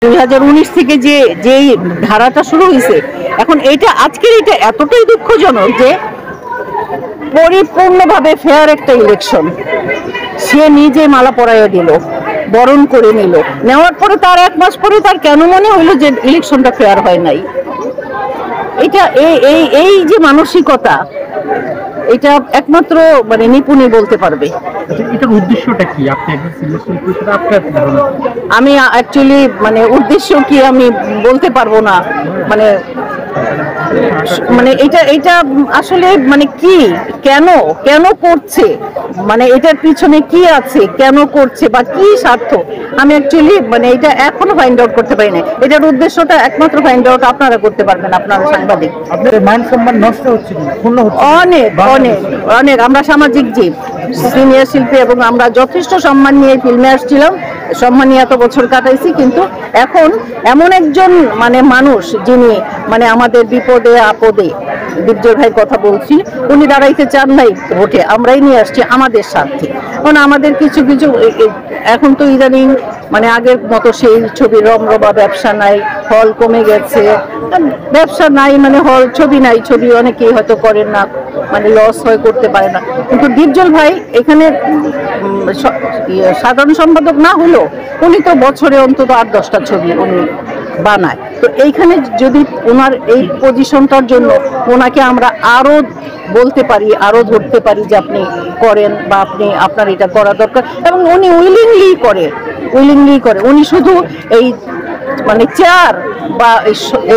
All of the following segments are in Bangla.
2019 থেকে যে যেই ধারাটা শুরু হয়েছে, এখন এটা আজকের এটা এতটাই দুঃখজনক যে পরিপূর্ণভাবে ফেয়ার একটা ইলেকশন সে নিজে মালা পরাইয়া দিল, বরণ করে নিল, নেওয়ার পরে তার 1 মাস পরে তার কেন মনে হইলো যে ইলেকশনটা ফেয়ার হয় নাই। এটা এই এই যে মানসিকতা, এটা একমাত্র মানে নিপুণই বলতে পারবে। এটার উদ্দেশ্যটা কি? আপনি একজন সিনিয়র শিল্পী হিসেবে আপনার ধারণা? আমি অ্যাকচুয়ালি মানে উদ্দেশ্য কি আমি বলতে পারবো না, মানে মানে এটা আসলে মানে কি, কেন কেন করছে, মানে এটার পিছনে কি আছে, কেন করছে বা কি স্বার্থ, আমি অ্যাকচুয়ালি মানে এটা এখনো ফাইন্ড আউট করতে পারি না। এটার উদ্দেশ্যটা একমাত্র ফাইন্ড আউট আপনারা করতে পারবেন, আপনারা সাংবাদিক। আপনাদের মান সম্মান নষ্ট হচ্ছে, পূর্ণ হচ্ছে অনেক অনেক অনেক। আমরা সামাজিক জীব, সিনিয়র শিল্পী, এবং আমরা যথেষ্ট সম্মান নিয়ে ফিল্মে আসছিলাম, সম্মান নিয়ে এত বছর কাটাইছি, কিন্তু এখন এমন একজন মানে মানুষ যিনি মানে আমাদের বিপদে আপদে, বিজয় ভাইয়ের কথা বলছি, উনি দাঁড়াইতে চান নাই ভোটে, আমরাই নিয়ে আসছি আমাদের স্বার্থে। কারণ আমাদের কিছু কিছু এখন তো ইদানিং মানে আগের মতো সেই ছবি রমরমা ব্যবসা নাই, হল কমে গেছে, ব্যবসা নাই মানে হল, ছবি নাই, ছবি অনেকেই হয়তো করেন না, মানে লস হয়ে করতে পারে না। কিন্তু দীপজল ভাই এখানে সাধারণ সম্পাদক না হলেও উনি তো বছরে অন্তত 8-10টা ছবি উনি বানায়। তো এইখানে যদি ওনার এই পজিশনটার জন্য ওনাকে আমরা আরো বলতে পারি, আরো ধরতে পারি যে আপনি করেন বা আপনি আপনার এটা করা দরকার, এবং উনি উইলিংলি করে, উনি শুধু এই মানে চেয়ার বা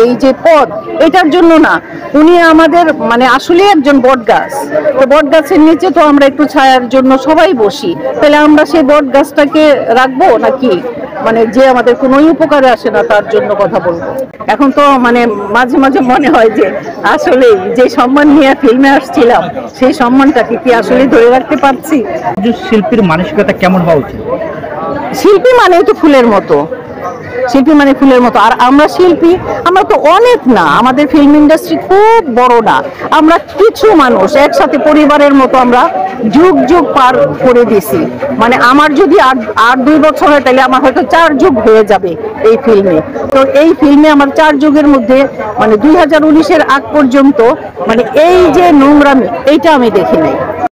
এই যে পদ এটার জন্য না, উনি আমাদের মানে আসলে একজন বট গাছ। তো বট গাছের নিচে তো আমরা একটু ছায়ার জন্য সবাই বসি, তাহলে আমরা সেই বট গাছটাকে রাখবো নাকি মানে যে আমাদের কোনো উপকারে আসে না তার জন্য কথা বলবো? এখন তো মানে মাঝে মাঝে মনে হয় যে আসলে যে সম্মান নিয়ে ফিল্মে আসছিলাম সেই সম্মানটাকে কি আসলে ধরে রাখতে পারছি? শিল্পীর মানসিকতা কেমন হওয়া উচিত? শিল্পী মানে তো ফুলের মতো, শিল্পী মানে ফুলের মতো। আর আমরা শিল্পী, আমরা তো অনেক না, আমাদের ফিল্ম ইন্ডাস্ট্রি খুব বড় না, আমরা কিছু মানুষ একসাথে পরিবারের মতো আমরা যুগ যুগ পার করে দিছি। মানে আমার যদি আর 2 বছর হয় তাহলে আমার হয়তো 4 যুগ হয়ে যাবে এই ফিল্মে। তো এই ফিল্মে আমার 4 যুগের মধ্যে মানে 2019-এর আগ পর্যন্ত মানে এই যে নোংরামি, এইটা আমি দেখি নাই।